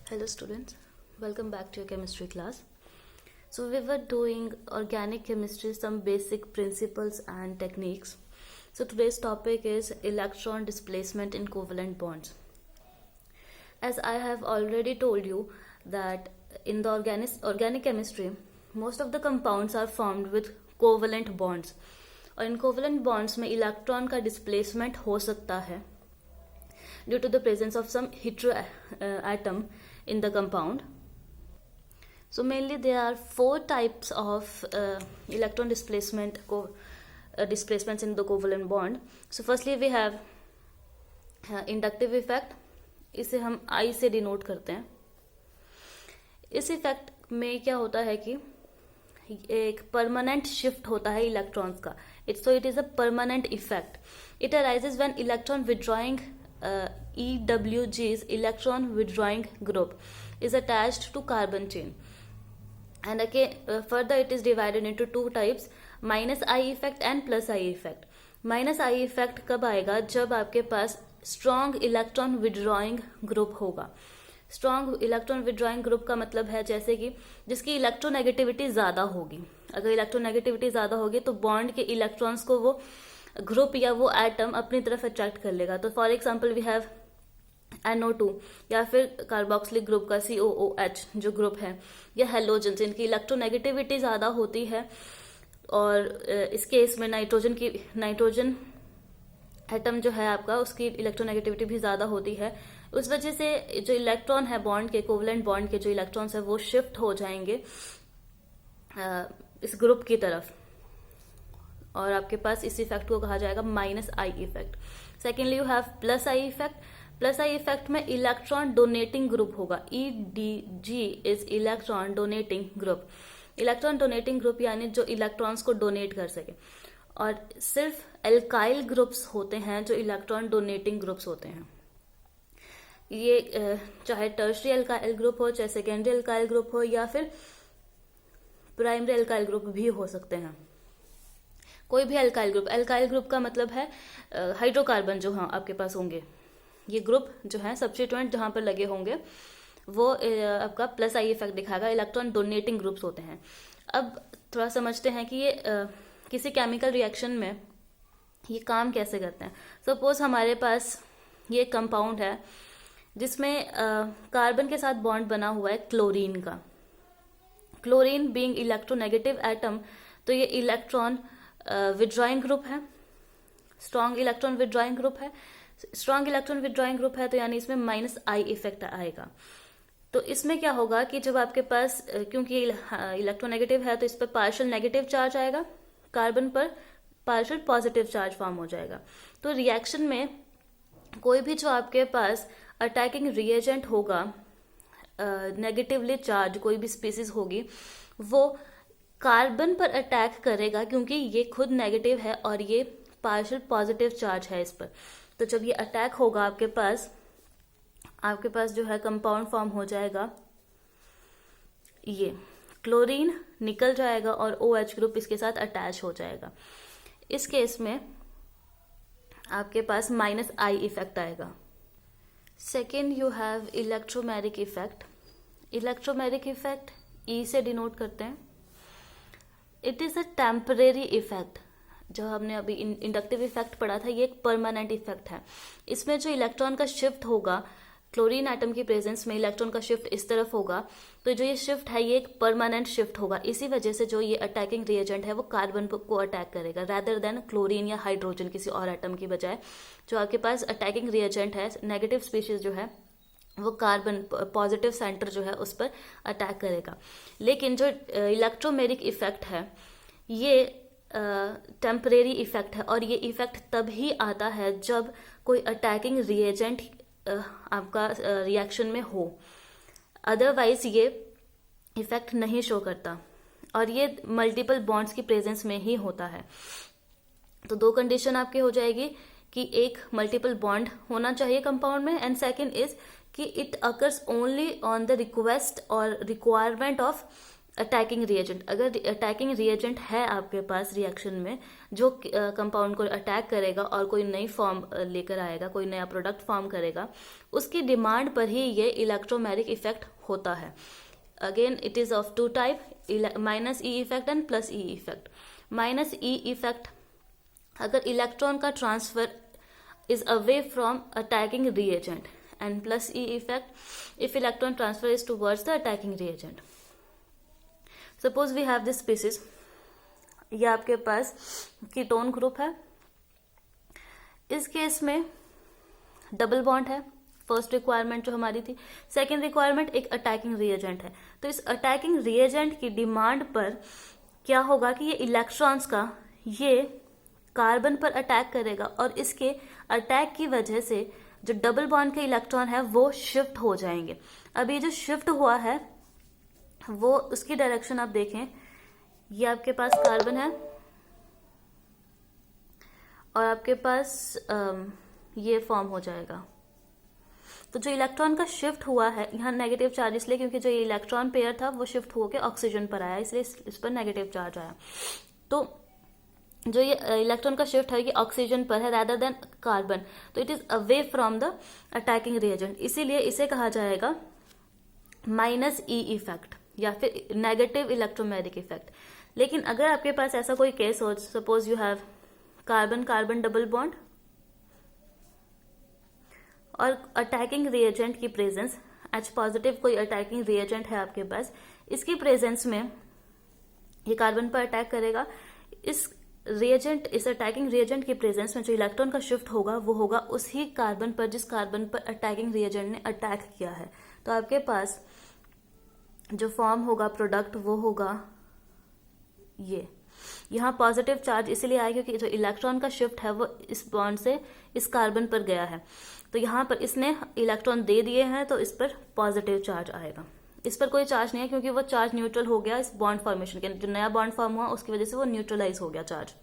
Hello students, welcome back to your chemistry class. So we were doing organic chemistry, some basic principles and techniques. So today's topic is electron displacement in covalent bonds. As I have already told you that in the organic chemistry, most of the compounds are formed with covalent bonds. और इन covalent bonds में electron का displacement हो सकता है due to the presence of some heteroatom in the compound. So mainly there are four types of electron displacements in the covalent bond. So firstly we have inductive effect. इसे हम I से denote करते हैं. इस effect में क्या होता है कि एक परमानेंट शिफ्ट होता है इलेक्ट्रॉन्स का. So it is a permanent effect. It arises when electron withdrawing EWG's electron withdrawing group is attached to carbon chain, and again further it is divided into two types, minus I effect and plus I effect. Minus I effect कब आएगा? जब आपके पास strong electron withdrawing group होगा. Strong electron withdrawing group का मतलब है जैसे कि जिसकी इलेक्ट्रोनेगेटिविटी ज्यादा होगी. अगर इलेक्ट्रोनेगेटिविटी ज्यादा होगी तो बॉन्ड के इलेक्ट्रॉन्स को वो ग्रुप या वो एटम अपनी तरफ अट्रैक्ट कर लेगा. तो for example we have NO2 या फिर कार्बोक्सिलिक ग्रुप का COOH जो ग्रुप है, या हेलोजन जिनकी इलेक्ट्रोनेगेटिविटी ज्यादा होती है. और इस केस में नाइट्रोजन एटम जो है आपका उसकी इलेक्ट्रोनेगेटिविटी भी ज्यादा होती है. उस वजह से जो इलेक्ट्रॉन है बॉन्ड के कोवलेंट बॉन्ड के जो इलेक्ट्रॉन्स है वो शिफ्ट हो जाएंगे इस ग्रुप की तरफ, और आपके पास इस इफेक्ट को कहा जाएगा minus I effect. Secondly you have plus I effect. Plus I effect में इलेक्ट्रॉन डोनेटिंग ग्रुप होगा. EDG is electron donating group. Electron donating group यानी जो इलेक्ट्रॉन्स को डोनेट कर सके. और सिर्फ एल्काइल ग्रुप्स होते हैं जो इलेक्ट्रॉन डोनेटिंग ग्रुप्स होते हैं. ये चाहे टर्शरी एल्काइल ग्रुप हो, चाहे सेकेंडरी एल्काइल ग्रुप हो, या फिर प्राइमरी एल्काइल ग्रुप भी हो सकते हैं. कोई भी एल्काइल ग्रुप. एल्काइल ग्रुप का मतलब है हाइड्रोकार्बन जो हाँ आपके पास होंगे, ये ग्रुप जो है सब्स्टिट्यूएंट जहां पर लगे होंगे वो आपका प्लस आई इफेक्ट दिखाएगा. इलेक्ट्रॉन डोनेटिंग ग्रुप्स होते हैं. अब थोड़ा समझते हैं कि ये किसी केमिकल रिएक्शन में ये काम कैसे करते हैं. सपोज हमारे पास ये कंपाउंड है जिसमें कार्बन के साथ बॉन्ड बना हुआ है क्लोरीन का. क्लोरीन बीइंग इलेक्ट्रोनेगेटिव एटम, तो ये इलेक्ट्रॉन विड्रॉइंग ग्रुप है, स्ट्रॉन्ग इलेक्ट्रॉन विड्रॉइंग ग्रुप है. स्ट्रॉन्ग इलेक्ट्रॉन विड्रॉइंग ग्रुप है तो यानी इसमें माइनस आई इफेक्ट आएगा. तो इसमें क्या होगा कि जब आपके पास क्योंकि इलेक्ट्रोनेगेटिव है तो इस पर पार्शियल नेगेटिव चार्ज आएगा, कार्बन पर पार्शियल पॉजिटिव चार्ज फॉर्म हो जाएगा. तो रिएक्शन में कोई भी जो आपके पास अटैकिंग रिएजेंट होगा, नेगेटिवली चार्ज कोई भी स्पीसीज होगी, वो कार्बन पर अटैक करेगा क्योंकि ये खुद नेगेटिव है और ये पार्शियल पॉजिटिव चार्ज है इस पर. तो जब ये अटैक होगा आपके पास जो है कंपाउंड फॉर्म हो जाएगा, ये क्लोरीन निकल जाएगा और OH ग्रुप इसके साथ अटैच हो जाएगा. इस केस में आपके पास माइनस आई इफेक्ट आएगा. Second you have electromeric effect. Electromeric effect E से डिनोट करते हैं. It is a temporary effect. जो हमने अभी इंडक्टिव इफेक्ट पढ़ा था ये एक परमानेंट इफेक्ट है. इसमें जो इलेक्ट्रॉन का शिफ्ट होगा, क्लोरीन एटम की प्रेजेंस में इलेक्ट्रॉन का शिफ्ट इस तरफ होगा, तो जो ये शिफ्ट है ये एक परमानेंट शिफ्ट होगा. इसी वजह से जो ये अटैकिंग रिएजेंट है वो कार्बन को अटैक करेगा रादर देन क्लोरीन या हाइड्रोजन किसी और एटम की बजाय. जो आपके पास अटैकिंग रिएजेंट है, नेगेटिव स्पीशीज जो है वो कार्बन पॉजिटिव सेंटर जो है उस पर अटैक करेगा. लेकिन जो इलेक्ट्रोमेरिक इफेक्ट है ये टेम्परेरी इफेक्ट है, और ये इफेक्ट तभी आता है जब कोई अटैकिंग रिएजेंट आपका रिएक्शन में हो. अदरवाइज ये इफेक्ट नहीं शो करता, और ये मल्टीपल बॉन्ड्स की प्रेजेंस में ही होता है. तो दो कंडीशन आपकी हो जाएगी कि एक मल्टीपल बॉन्ड होना चाहिए कंपाउंड में, एंड सेकंड इज कि it occurs only on the request और रिक्वायरमेंट ऑफ अटैकिंग रिएजेंट, अगर अटैकिंग रिएजेंट है आपके पास रिएक्शन में जो कंपाउंड को अटैक करेगा और कोई नई फॉर्म लेकर आएगा, कोई नया प्रोडक्ट फॉर्म करेगा, उसकी डिमांड पर ही ये इलेक्ट्रोमैग्नेटिक इफेक्ट होता है. Again it is of two type, minus E effect and plus E effect. Minus E effect, अगर इलेक्ट्रॉन का transfer is away from attacking reagent, and plus E effect if electron transfer is towards the attacking reagent. Suppose we have this species, ये आपके पास ketone group है. इस case में double bond है, first requirement जो हमारी थी. सेकेंड रिक्वायरमेंट एक अटैकिंग रिएजेंट है. तो इस अटैकिंग रिएजेंट की डिमांड पर क्या होगा कि ये इलेक्ट्रॉन्स का ये कार्बन पर अटैक करेगा और इसके अटैक की वजह से जो डबल बॉन्ड के इलेक्ट्रॉन है वो शिफ्ट हो जाएंगे. अब ये जो शिफ्ट हुआ है वो उसकी डायरेक्शन आप देखें, ये आपके पास कार्बन है और आपके पास ये फॉर्म हो जाएगा. तो जो इलेक्ट्रॉन का शिफ्ट हुआ है, यहाँ नेगेटिव चार्ज इसलिए क्योंकि जो ये इलेक्ट्रॉन पेयर था वो शिफ्ट होकर ऑक्सीजन पर आया, इसलिए इस पर नेगेटिव चार्ज आया. तो जो ये इलेक्ट्रॉन का शिफ्ट है ये ऑक्सीजन पर है rather देन कार्बन, तो it is away from the attacking reagent. इसीलिए इसे कहा जाएगा माइनस ई इफेक्ट या फिर नेगेटिव इलेक्ट्रोमैग्नेटिक इफेक्ट. लेकिन अगर आपके पास ऐसा कोई केस हो, suppose you have carbon carbon double bond और अटैकिंग रिएजेंट की प्रेजेंस, H पॉजिटिव कोई अटैकिंग रिएजेंट है आपके पास, इसकी प्रेजेंस में ये कार्बन पर अटैक करेगा. इस रिएजेंट, इस अटैकिंग रिएजेंट की प्रेजेंस में जो इलेक्ट्रॉन का शिफ्ट होगा वो होगा उसी कार्बन पर जिस कार्बन पर अटैकिंग रिएजेंट ने अटैक किया है. तो आपके पास जो फॉर्म होगा प्रोडक्ट वो होगा ये. यहाँ पॉजिटिव चार्ज इसलिए आया क्योंकि जो इलेक्ट्रॉन का शिफ्ट है वो इस बॉन्ड से इस कार्बन पर गया है. तो यहाँ पर इसने इलेक्ट्रॉन दे दिए हैं तो इस पर पॉजिटिव चार्ज आएगा. इस पर कोई चार्ज नहीं है क्योंकि वो चार्ज न्यूट्रल हो गया इस बॉन्ड फॉर्मेशन के, जो नया बॉन्ड फॉर्म हुआ उसकी वजह से वो न्यूट्रलाइज हो गया चार्ज.